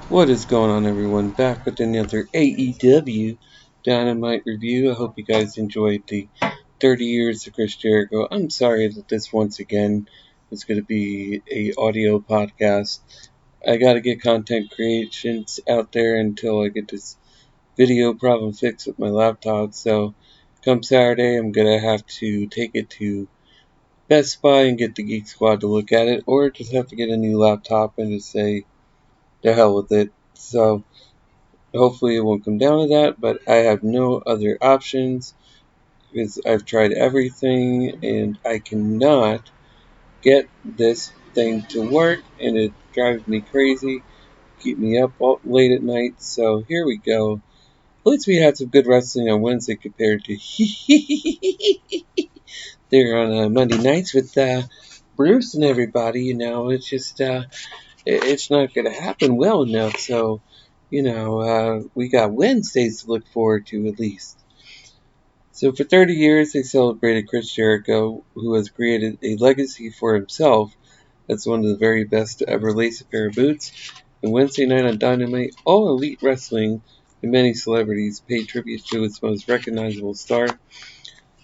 What is going on, everyone? Back with another AEW Dynamite review. I hope you guys enjoyed the 30 years of Chris Jericho. I'm sorry that this once again is going to be a audio podcast. I got to get content creations out there until I get this video problem fixed with my laptop. So come Saturday, I'm going to have to take it to Best Buy and get the Geek Squad to look at it, or just have to get a new laptop and just say, the hell with it. So hopefully it won't come down to that, but I have no other options because I've tried everything and I cannot get this thing to work, and it drives me crazy, keep me up all late at night. So here we go. At least we had some good wrestling on Wednesday compared to there on Monday nights with Bruce and everybody. It's just it's not going to happen well enough. So we got Wednesdays to look forward to at least. So for 30 years, they celebrated Chris Jericho, who has created a legacy for himself as one of the very best to ever lace a pair of boots. And Wednesday night on Dynamite, All Elite Wrestling and many celebrities paid tribute to its most recognizable star.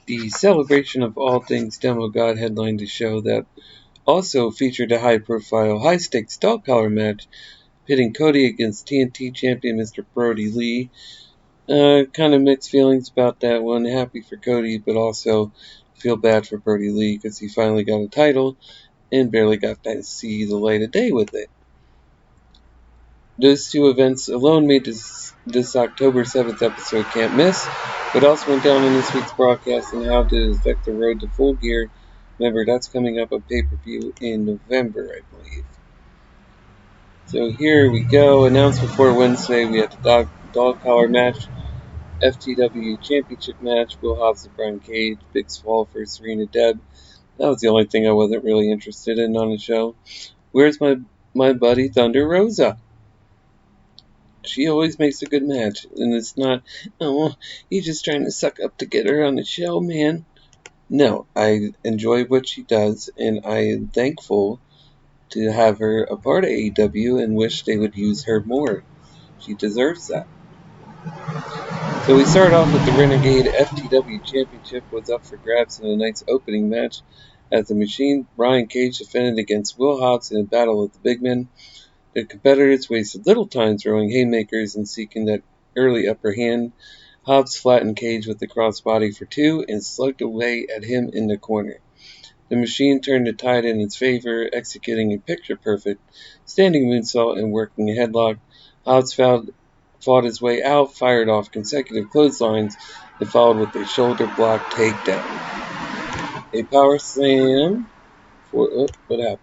The celebration of all things Demo God headlined a show that also featured a high-profile, high-stakes dog collar match pitting Cody against TNT champion Mr. Brody Lee. Kind of mixed feelings about that one. Happy for Cody, but also feel bad for Brody Lee because he finally got a title and barely got to see the light of day with it. Those two events alone made this October 7th episode can't miss. What else went down in this week's broadcast and how did it affect the road to Full Gear? Remember, that's coming up on pay-per-view in November, I believe. So here we go. Announced before Wednesday, we had the dog collar match, FTW Championship match, Will Hobbs and Brian Cage, Big Swall for Serena Deb. That was the only thing I wasn't really interested in on the show. Where's my buddy Thunder Rosa? She always makes a good match, and it's not, oh, he's just trying to suck up to get her on the show, man. No, I enjoy what she does, and I am thankful to have her a part of AEW and wish they would use her more. She deserves that. So we start off with the Renegade FTW Championship was up for grabs in the night's opening match as the Machine Brian Cage defended against Will Hobbs in a battle of the big men. The competitors wasted little time throwing haymakers and seeking that early upper hand. Hobbs flattened Cage with the crossbody for two and slugged away at him in the corner. The Machine turned the tide in its favor, executing a picture-perfect standing moonsault and working a headlock. Hobbs fought his way out, fired off consecutive clotheslines, and followed with a shoulder block takedown. A power slam for what happened?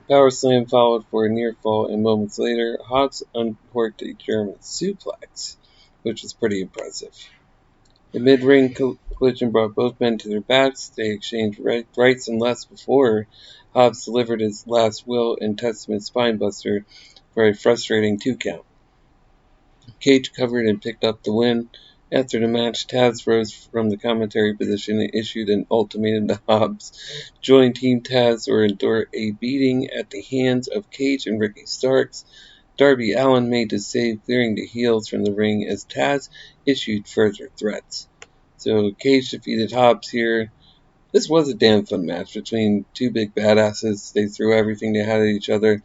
Power slam followed for a near fall, and moments later, Hobbs uncorked a German suplex, which was pretty impressive. The mid-ring collision brought both men to their backs. They exchanged rights and lefts before Hobbs delivered his last will and testament spinebuster for a frustrating 2 count. Cage covered and picked up the win. After the match, Taz rose from the commentary position and issued an ultimatum to Hobbs. Join Team Taz or endure a beating at the hands of Cage and Ricky Starks. Darby Allin made the save, clearing the heels from the ring as Taz issued further threats. So Cage defeated Hobbs here. This was a damn fun match between two big badasses. They threw everything they had at each other,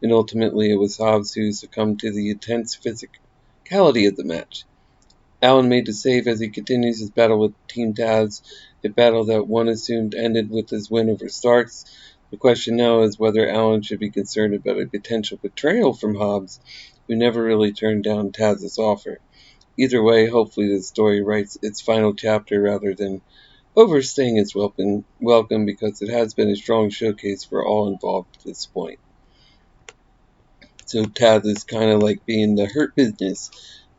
and ultimately it was Hobbs who succumbed to the intense physicality of the match. Allin made the save as he continues his battle with Team Taz, a battle that one assumed ended with his win over Starks. The question now is whether Allin should be concerned about a potential betrayal from Hobbs, who never really turned down Taz's offer. Either way, hopefully the story writes its final chapter rather than overstaying its welcome because it has been a strong showcase for all involved at this point. So Taz is kind of like being the hurt business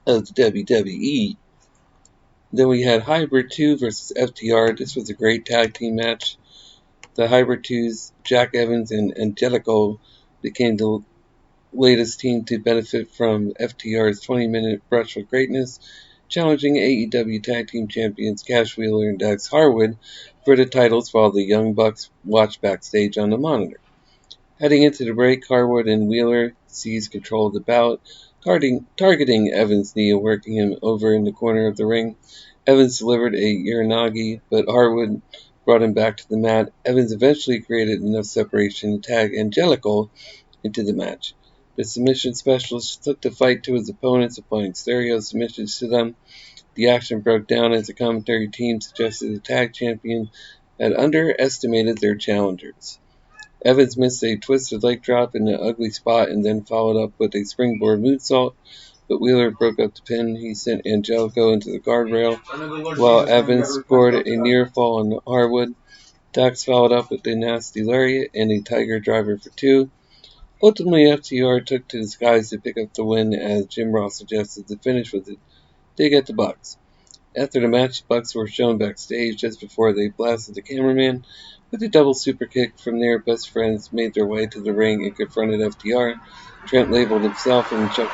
of the WWE. Then we had Hybrid 2 versus FTR. This was a great tag team match. The Hybrid 2's Jack Evans and Angelico became the latest team to benefit from FTR's 20-minute brush with greatness, challenging AEW Tag Team Champions Cash Wheeler and Dax Harwood for the titles while the Young Bucks watched backstage on the monitor. Heading into the break, Harwood and Wheeler seized control of the bout, targeting Evans' knee and working him over in the corner of the ring. Evans delivered a Uranagi, but Harwood brought him back to the mat. Evans eventually created enough separation to tag Angelico into the match. The submission specialist took the fight to his opponents, applying stereo submissions to them. The action broke down as the commentary team suggested the tag champions had underestimated their challengers. Evans missed a twisted leg drop in an ugly spot and then followed up with a springboard moonsault, but Wheeler broke up the pin. He sent Angelico into the guardrail, while Evans scored a near fall on Harwood. Dax followed up with a nasty lariat and a tiger driver for two. Ultimately, FTR took to the skies to pick up the win, as Jim Ross suggested the finish was a dig at the Bucks. After the match, the Bucks were shown backstage just before they blasted the cameraman with a double super kick. From there, best friends made their way to the ring and confronted FTR. Trent labeled himself and Chuck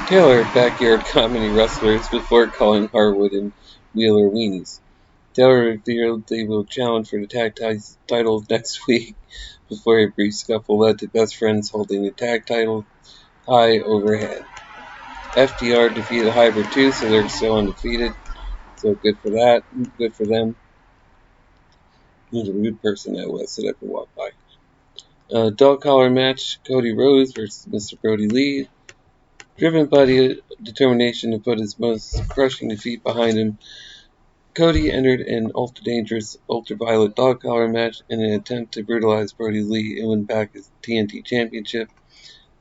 Taylor backyard comedy wrestlers before calling Harwood and Wheeler weenies. Taylor revealed they will challenge for the tag titles next week before a brief scuffle led to best friends holding the tag title high overhead. FTR defeated Hybrid too, so they're still undefeated. So good for that. Good for them. He's a rude person that was, so that could walk by. Dog collar match: Cody Rhodes versus Mr. Brody Lee. Driven by the determination to put his most crushing defeat behind him, Cody entered an ultra-dangerous, ultraviolet dog collar match in an attempt to brutalize Brody Lee and win back his TNT Championship.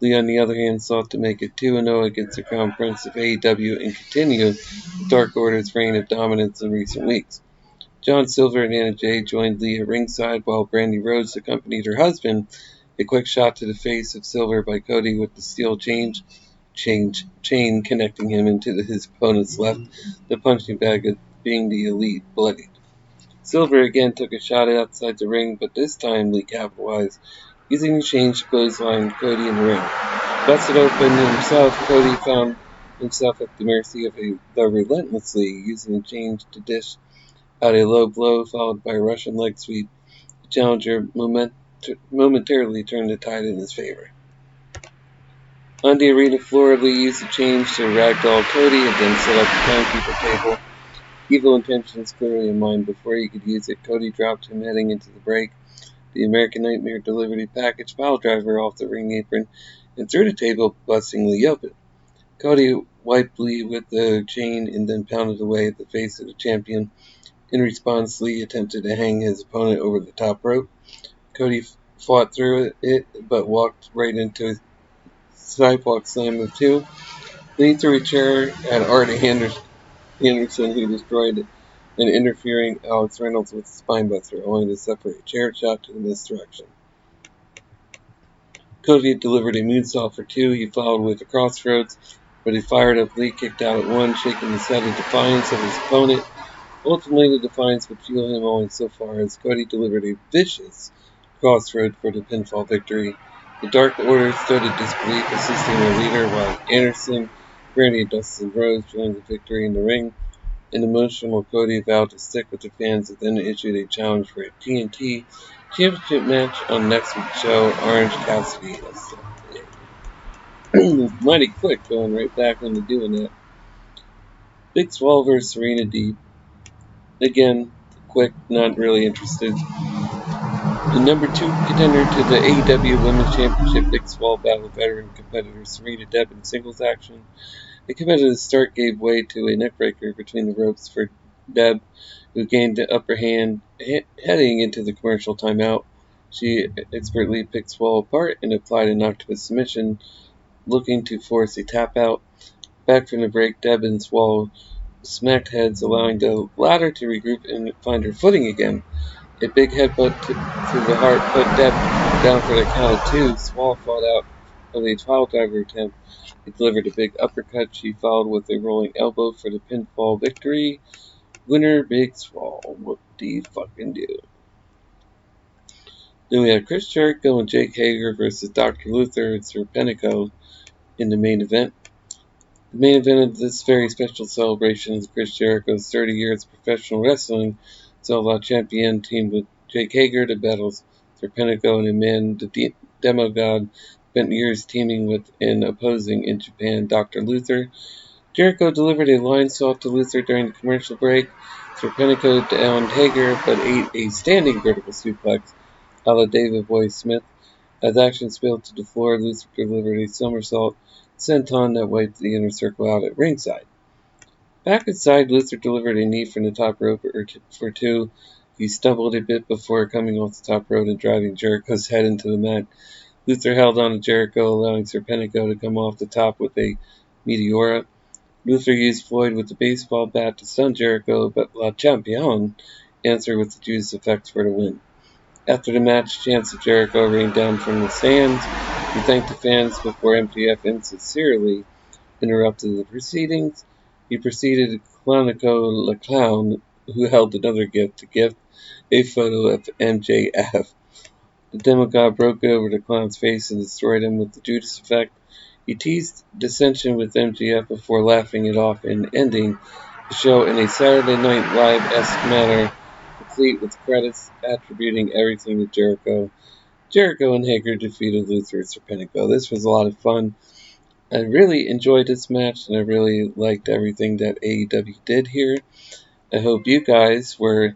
Lee, on the other hand, sought to make it 2-0 against the Crown Prince of AEW and continue the Dark Order's reign of dominance in recent weeks. John Silver and Anna Jay joined Lee at ringside, while Brandy Rhodes accompanied her husband. A quick shot to the face of Silver by Cody with the steel chain connecting him into his opponent's left, the punching bag being the Elite bloodied. Silver again took a shot outside the ring, but this time Lee capitalized, using the change to clothesline Cody in the ring. Busted open himself, Cody found himself at the mercy of the Relentless Lee, using the change to dish out a low blow followed by a Russian leg sweep. The challenger momentarily turned the tide in his favor. On the arena floor, Lee used the change to ragdoll Cody and then set up the timekeeper table. Evil intentions clearly in mind. Before he could use it, Cody dropped him heading into the break. The American Nightmare delivered a package pile driver off the ring apron and through the table, busting Lee open. Cody wiped Lee with the chain and then pounded away at the face of the champion. In response, Lee attempted to hang his opponent over the top rope. Cody fought through it, but walked right into a sidewalk slam of two. Lee threw a chair at Artie Anderson, who destroyed it, and interfering Alex Reynolds with a spinebuster, only to suffer a chair shot to the misdirection. Cody delivered a moonsault for two. He followed with a crossroads, but he fired up. Lee kicked out at one, shaking his head in defiance of his opponent. Ultimately, the defiance would fuel him only so far, as Cody delivered a vicious crossroad for the pinfall victory. The Dark Order stood in disbelief, assisting their leader, while Anderson, Brandy, and Dustin Rhodes joined the victory in the ring. An emotional Cody vowed to stick with the fans and then issued a challenge for a TNT Championship match on next week's show. Orange Cassidy. Mighty quick, going right back into doing that. Big Swole versus Serena Deeb. Again, quick, not really interested. The number 2 contender to the AEW Women's Championship, Big Swole battled veteran competitor Serena Deeb in singles action. The competitive start gave way to a neckbreaker between the ropes for Deeb, who gained the upper hand heading into the commercial timeout. She expertly picked Swole apart and applied an octopus submission, looking to force a tap out. Back from the break, Deeb and Swole smacked heads, allowing the latter to regroup and find her footing again. A big headbutt to the heart put Deeb down for the count of two. Swole fought out of a pile driver attempt. He delivered a big uppercut. She followed with a rolling elbow for the pinfall victory. Winner, Big Swole. What do you fucking do? Then we have Chris Jericho and Jake Hager versus Dr. Luther and Serpentico in the main event. The main event of this very special celebration is Chris Jericho's 30 years of professional wrestling. Solo champion teamed with Jake Hager to battle Serpentico and a man demigod spent years teaming with and opposing in Japan, Dr. Luther. Jericho delivered a line swap to Luther during the commercial break. Serpentico downed Hager, but ate a standing vertical suplex a la David Boy Smith. As action spilled to the floor, Luther delivered a somersault senton that wiped the inner circle out at ringside. Back inside, Luther delivered a knee from the top rope for two. He stumbled a bit before coming off the top rope and driving Jericho's head into the mat. Luther held on to Jericho, allowing Serpentico to come off the top with a Meteora. Luther used Floyd with the baseball bat to stun Jericho, but La Champion answered with the Judas effects for the win. After the match, chants of Jericho rained down from the stands. He thanked the fans before MJF insincerely interrupted the proceedings. He proceeded to Clownico the Clown, who held another gift, to gift a photo of MJF. The demigod broke it over the clown's face and destroyed him with the Judas effect. He teased dissension with MJF before laughing it off and ending the show in a Saturday Night Live-esque manner, complete with credits attributing everything to Jericho. Jericho and Hager defeated Luther and Serpentico. This was a lot of fun. I really enjoyed this match, and I really liked everything that AEW did here. I hope you guys were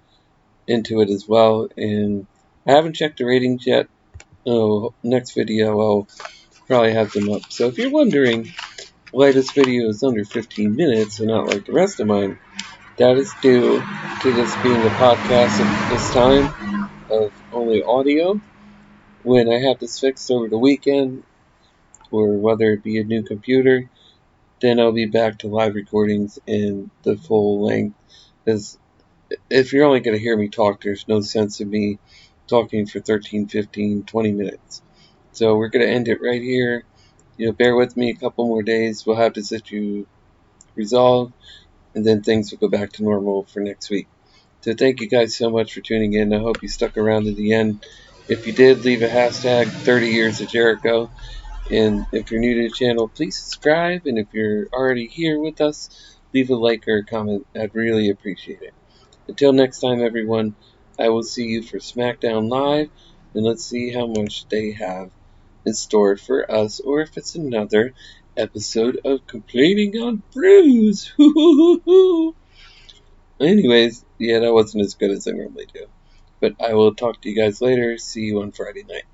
into it as well, and I haven't checked the ratings yet. Next video I'll probably have them up. So if you're wondering why this video is under 15 minutes and not like the rest of mine, that is due to this being a podcast at this time of only audio. When I have this fixed over the weekend, or whether it be a new computer, then I'll be back to live recordings in the full length. Because if you're only going to hear me talk, there's no sense in me talking for 13, 15, 20 minutes. So we're going to end it right here. Bear with me a couple more days. We'll have this issue resolved, and then things will go back to normal for next week. So thank you guys so much for tuning in. I hope you stuck around to the end. If you did, leave a hashtag 30 Years of Jericho. And if you're new to the channel, please subscribe. And if you're already here with us, leave a like or a comment. I'd really appreciate it. Until next time, everyone, I will see you for SmackDown Live. And let's see how much they have in store for us, or if it's another episode of Complaining on Bruise. Anyways, yeah, that wasn't as good as I normally do. But I will talk to you guys later. See you on Friday night.